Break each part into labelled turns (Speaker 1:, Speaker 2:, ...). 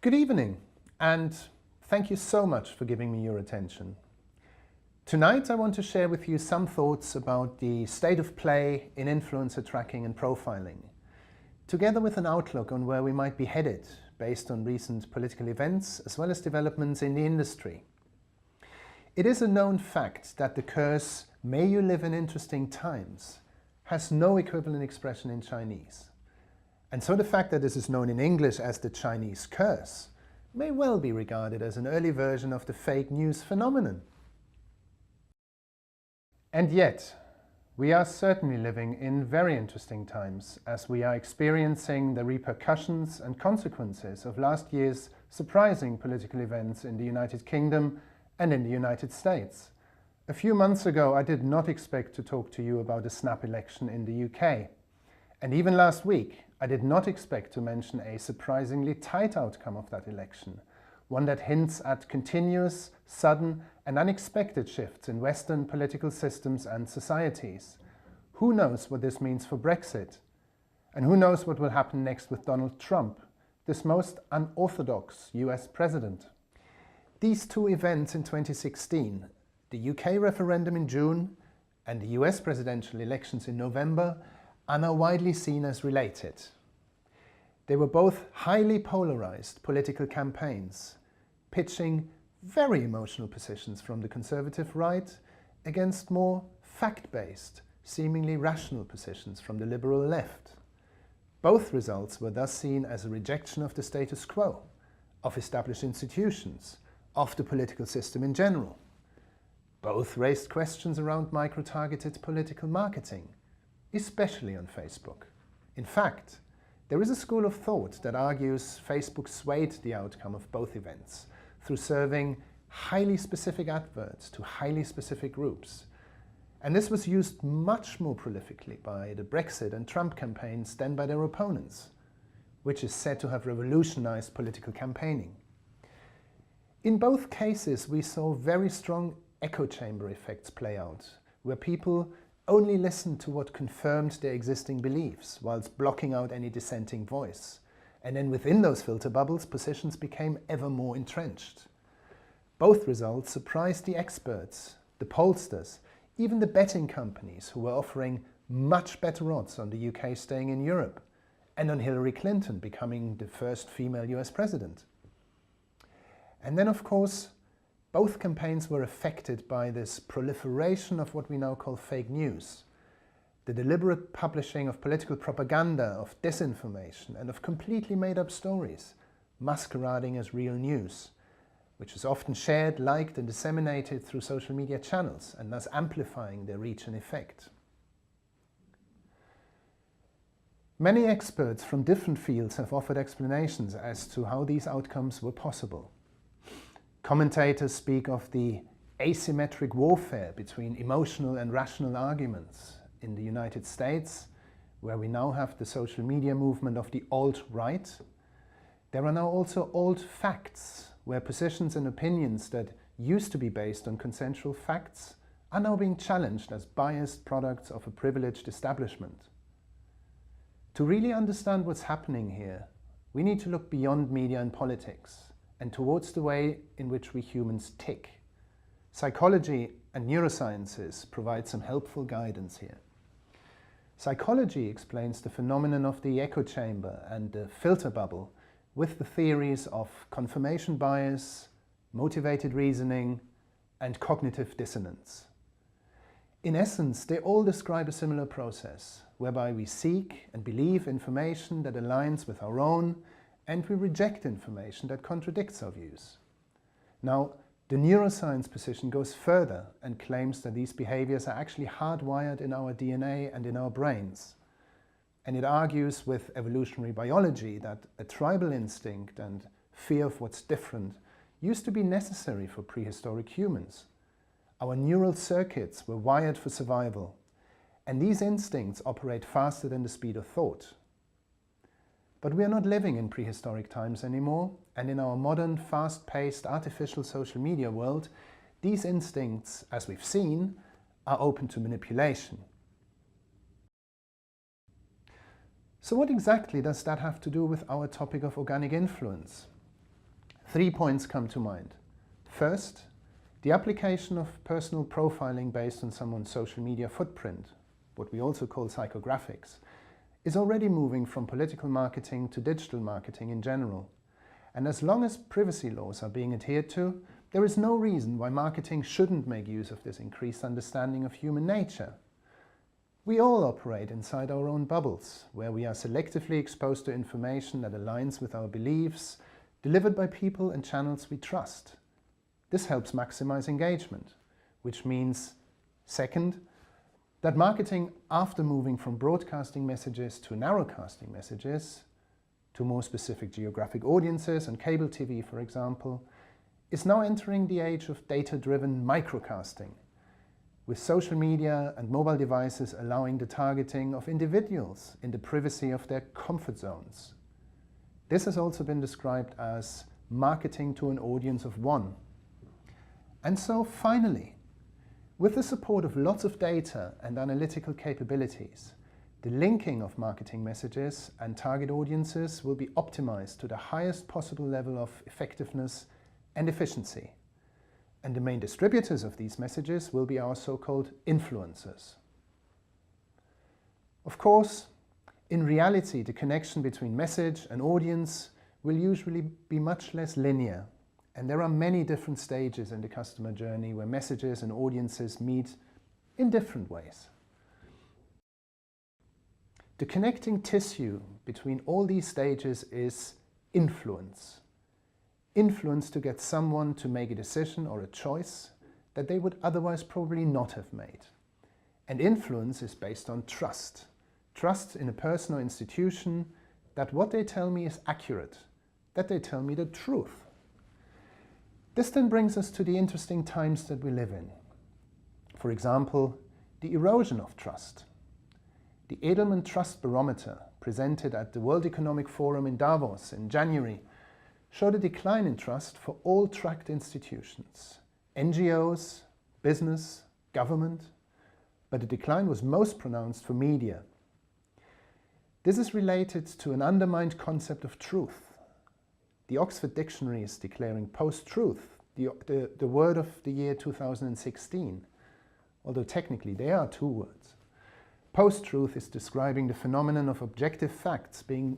Speaker 1: Good evening, and thank you so much for giving me your attention. Tonight I want to share with you some thoughts about the state of play in influencer tracking and profiling, together with an outlook on where we might be headed based on recent political events as well as developments in the industry. It is a known fact that the curse, "May you live in interesting times," has no equivalent expression in Chinese. And so the fact that this is known in English as the Chinese curse may well be regarded as an early version of the fake news phenomenon. And yet, we are certainly living in very interesting times as we are experiencing the repercussions and consequences of last year's surprising political events in the United Kingdom and in the United States. A few months ago, I did not expect to talk to you about a snap election in the UK. And even last week, I did not expect to mention a surprisingly tight outcome of that election, one that hints at continuous, sudden and unexpected shifts in Western political systems and societies. Who knows what this means for Brexit? And who knows what will happen next with Donald Trump, this most unorthodox US president? These two events in 2016, the UK referendum in June and the US presidential elections in November, are now widely seen as related. They were both highly polarized political campaigns, pitching very emotional positions from the conservative right against more fact-based, seemingly rational positions from the liberal left. Both results were thus seen as a rejection of the status quo, of established institutions, of the political system in general. Both raised questions around micro-targeted political marketing, especially on Facebook. In fact, there is a school of thought that argues Facebook swayed the outcome of both events through serving highly specific adverts to highly specific groups. And this was used much more prolifically by the Brexit and Trump campaigns than by their opponents, which is said to have revolutionized political campaigning. In both cases, we saw very strong echo chamber effects play out, where people only listened to what confirmed their existing beliefs, whilst blocking out any dissenting voice. And then within those filter bubbles, positions became ever more entrenched. Both results surprised the experts, the pollsters, even the betting companies who were offering much better odds on the UK staying in Europe and on Hillary Clinton becoming the first female US president. And then, of course, both campaigns were affected by this proliferation of what we now call fake news, the deliberate publishing of political propaganda, of disinformation, and of completely made-up stories, masquerading as real news, which is often shared, liked, and disseminated through social media channels, and thus amplifying their reach and effect. Many experts from different fields have offered explanations as to how these outcomes were possible. Commentators speak of the asymmetric warfare between emotional and rational arguments in the United States, where we now have the social media movement of the alt-right. There are now also alt-facts, where positions and opinions that used to be based on consensual facts are now being challenged as biased products of a privileged establishment. To really understand what's happening here, we need to look beyond media and politics and towards the way in which we humans tick. Psychology and neurosciences provide some helpful guidance here. Psychology explains the phenomenon of the echo chamber and the filter bubble with the theories of confirmation bias, motivated reasoning, and cognitive dissonance. In essence, they all describe a similar process, whereby we seek and believe information that aligns with our own, and we reject information that contradicts our views. Now, the neuroscience position goes further and claims that these behaviors are actually hardwired in our DNA and in our brains. And it argues with evolutionary biology that a tribal instinct and fear of what's different used to be necessary for prehistoric humans. Our neural circuits were wired for survival, and these instincts operate faster than the speed of thought. But we are not living in prehistoric times anymore, and in our modern, fast-paced, artificial social media world, these instincts, as we've seen, are open to manipulation. So what exactly does that have to do with our topic of organic influence? 3 points come to mind. First, the application of personal profiling based on someone's social media footprint, what we also call psychographics, is already moving from political marketing to digital marketing in general. And as long as privacy laws are being adhered to, there is no reason why marketing shouldn't make use of this increased understanding of human nature. We all operate inside our own bubbles, where we are selectively exposed to information that aligns with our beliefs, delivered by people and channels we trust. This helps maximize engagement, which means, second, that marketing, after moving from broadcasting messages to narrowcasting messages, to more specific geographic audiences and cable TV, for example, is now entering the age of data-driven microcasting, with social media and mobile devices allowing the targeting of individuals in the privacy of their comfort zones. This has also been described as marketing to an audience of one. And so finally, with the support of lots of data and analytical capabilities, the linking of marketing messages and target audiences will be optimized to the highest possible level of effectiveness and efficiency. And the main distributors of these messages will be our so-called influencers. Of course, in reality, the connection between message and audience will usually be much less linear. And there are many different stages in the customer journey where messages and audiences meet in different ways. The connecting tissue between all these stages is influence. Influence to get someone to make a decision or a choice that they would otherwise probably not have made. And influence is based on trust. Trust in a person or institution that what they tell me is accurate, that they tell me the truth. This then brings us to the interesting times that we live in. For example, the erosion of trust. The Edelman Trust Barometer, presented at the World Economic Forum in Davos in January, showed a decline in trust for all tracked institutions, NGOs, business, government, but the decline was most pronounced for media. This is related to an undermined concept of truth. The Oxford Dictionary is declaring post-truth the word of the year 2016, although technically they are two words. Post-truth is describing the phenomenon of objective facts being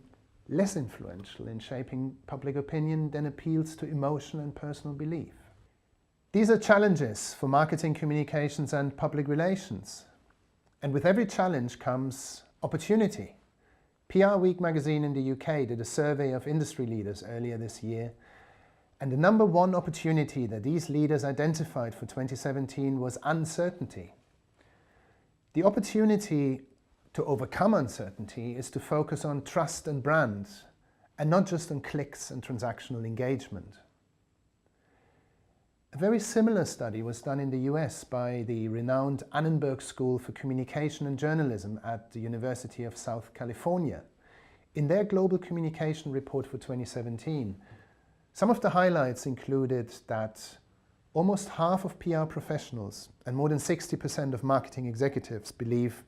Speaker 1: less influential in shaping public opinion than appeals to emotion and personal belief. These are challenges for marketing communications and public relations. And with every challenge comes opportunity. PR Week magazine in the UK did a survey of industry leaders earlier this year, and the number one opportunity that these leaders identified for 2017 was uncertainty. The opportunity to overcome uncertainty is to focus on trust and brand, and not just on clicks and transactional engagement. A very similar study was done in the US by the renowned Annenberg School for Communication and Journalism at the University of South California. In their Global Communication Report for 2017, some of the highlights included that almost half of PR professionals and more than 60% of marketing executives believe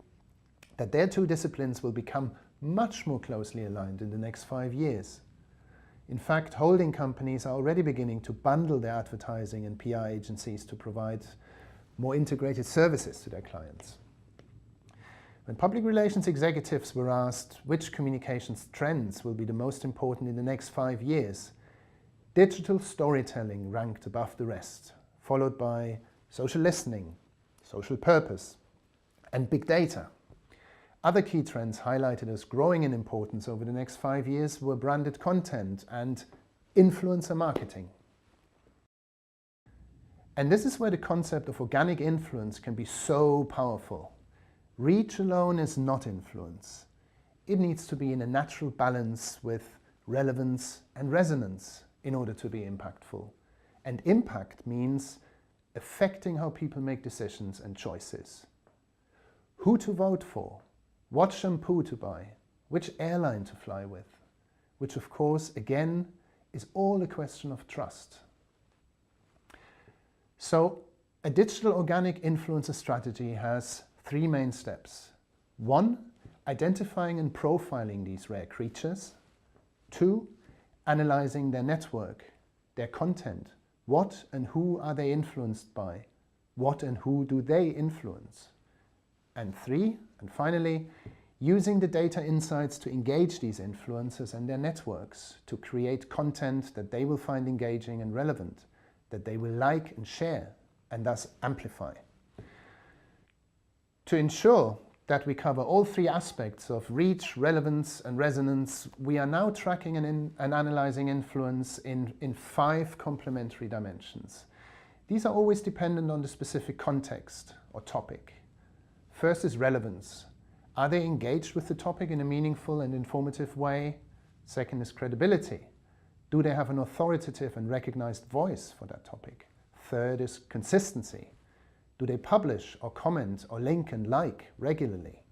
Speaker 1: that their two disciplines will become much more closely aligned in the next 5 years. In fact, holding companies are already beginning to bundle their advertising and PR agencies to provide more integrated services to their clients. When public relations executives were asked which communications trends will be the most important in the next 5 years, digital storytelling ranked above the rest, followed by social listening, social purpose, and big data. Other key trends highlighted as growing in importance over the next 5 years were branded content and influencer marketing. And this is where the concept of organic influence can be so powerful. Reach alone is not influence. It needs to be in a natural balance with relevance and resonance in order to be impactful. And impact means affecting how people make decisions and choices. Who to vote for, what shampoo to buy, which airline to fly with, which of course, again, is all a question of trust. So, a digital organic influencer strategy has 3 main steps. 1, identifying and profiling these rare creatures. 2, analyzing their network. their content. What and who are they influenced by? What and who do they influence? And 3, and finally, using the data insights to engage these influencers and their networks to create content that they will find engaging and relevant, that they will like and share, and thus amplify. To ensure that we cover all 3 aspects of reach, relevance, and resonance, we are now tracking and analyzing influence in 5 complementary dimensions. These are always dependent on the specific context or topic. First is relevance. Are they engaged with the topic in a meaningful and informative way? Second is credibility. Do they have an authoritative and recognized voice for that topic? Third is consistency. Do they publish or comment or link and like regularly?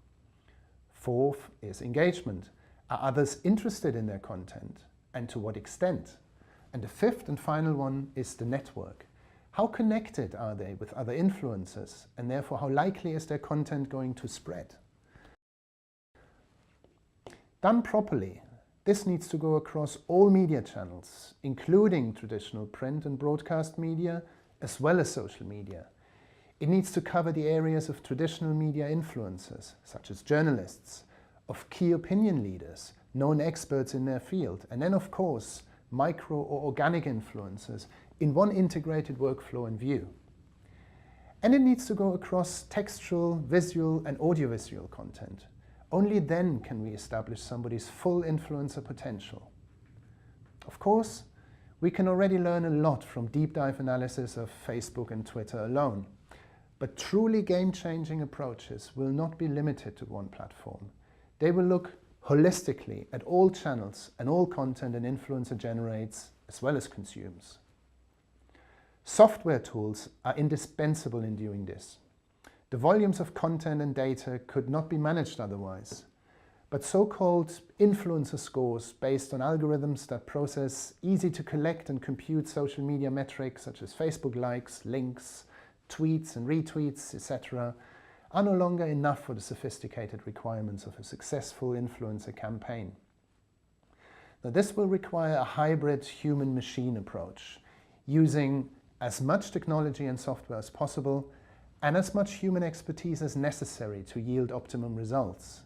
Speaker 1: Fourth is engagement. Are others interested in their content, and to what extent? And the 5th and final one is the network. How connected are they with other influencers, and therefore how likely is their content going to spread? Done properly, this needs to go across all media channels, including traditional print and broadcast media, as well as social media. It needs to cover the areas of traditional media influencers, such as journalists, of key opinion leaders, known experts in their field, and then of course, micro or organic influencers in one integrated workflow and view. And it needs to go across textual, visual, and audiovisual content. Only then can we establish somebody's full influencer potential. Of course, we can already learn a lot from deep dive analysis of Facebook and Twitter alone. But truly game-changing approaches will not be limited to one platform. They will look holistically at all channels and all content an influencer generates as well as consumes. Software tools are indispensable in doing this. The volumes of content and data could not be managed otherwise. But so-called influencer scores based on algorithms that process easy to collect and compute social media metrics such as Facebook likes, links, tweets and retweets, etc., are no longer enough for the sophisticated requirements of a successful influencer campaign. Now, this will require a hybrid human-machine approach, using as much technology and software as possible and as much human expertise as necessary to yield optimum results.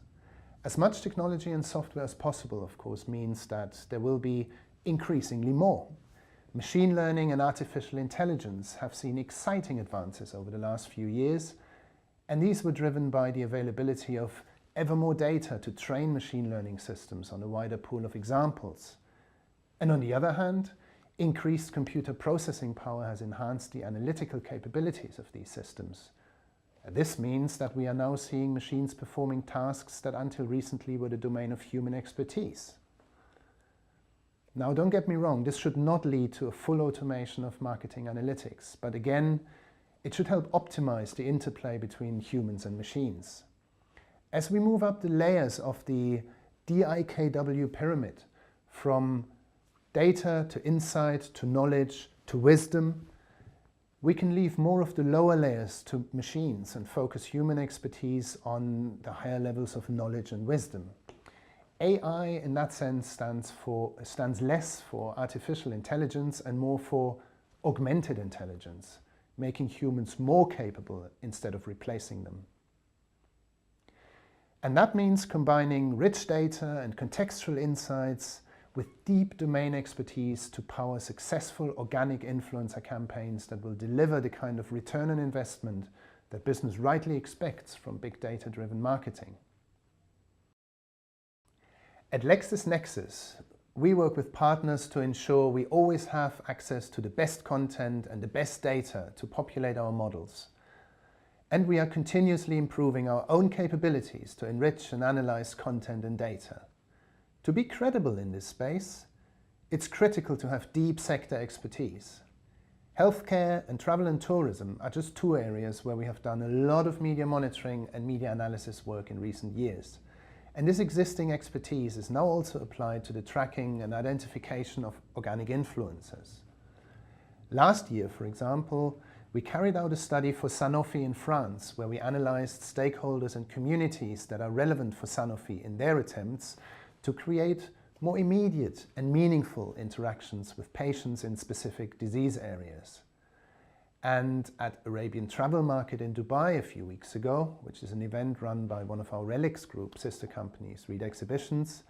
Speaker 1: As much technology and software as possible, of course, means that there will be increasingly more. Machine learning and artificial intelligence have seen exciting advances over the last few years, and these were driven by the availability of ever more data to train machine learning systems on a wider pool of examples. And on the other hand, increased computer processing power has enhanced the analytical capabilities of these systems. This means that we are now seeing machines performing tasks that until recently were the domain of human expertise. Now, don't get me wrong, this should not lead to a full automation of marketing analytics, but again, it should help optimize the interplay between humans and machines. As we move up the layers of the DIKW pyramid, from data to insight to knowledge to wisdom, we can leave more of the lower layers to machines and focus human expertise on the higher levels of knowledge and wisdom. AI in that sense stands less for artificial intelligence and more for augmented intelligence, making humans more capable instead of replacing them. And that means combining rich data and contextual insights with deep domain expertise to power successful organic influencer campaigns that will deliver the kind of return on investment that business rightly expects from big data-driven marketing. At LexisNexis, we work with partners to ensure we always have access to the best content and the best data to populate our models. And we are continuously improving our own capabilities to enrich and analyze content and data. To be credible in this space, it's critical to have deep sector expertise. Healthcare and travel and tourism are just 2 areas where we have done a lot of media monitoring and media analysis work in recent years. And this existing expertise is now also applied to the tracking and identification of organic influencers. Last year, for example, we carried out a study for Sanofi in France, where we analyzed stakeholders and communities that are relevant for Sanofi in their attempts to create more immediate and meaningful interactions with patients in specific disease areas. And at Arabian Travel Market in Dubai a few weeks ago, which is an event run by one of our Relix Group sister companies, Read Exhibitions,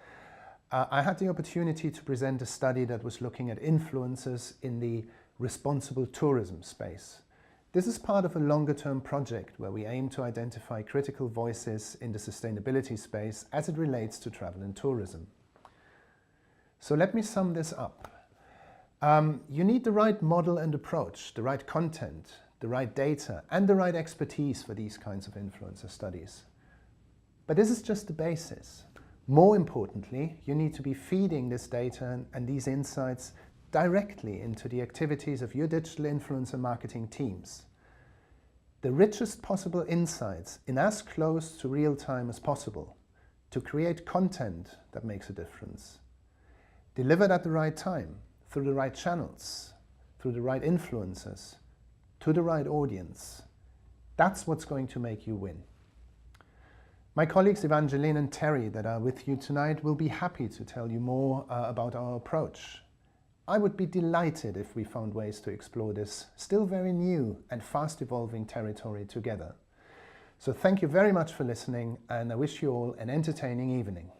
Speaker 1: I had the opportunity to present a study that was looking at influencers in the responsible tourism space. This is part of a longer-term project where we aim to identify critical voices in the sustainability space as it relates to travel and tourism. So let me sum this up. You need the right model and approach, the right content, the right data, and the right expertise for these kinds of influencer studies. But this is just the basis. More importantly, you need to be feeding this data and these insights directly into the activities of your digital influencer marketing teams. The richest possible insights in as close to real time as possible to create content that makes a difference. Delivered at the right time, through the right channels, through the right influencers, to the right audience. That's what's going to make you win. My colleagues Evangeline and Terry that are with you tonight will be happy to tell you more about our approach. I would be delighted if we found ways to explore this still very new and fast evolving territory together. So thank you very much for listening, and I wish you all an entertaining evening.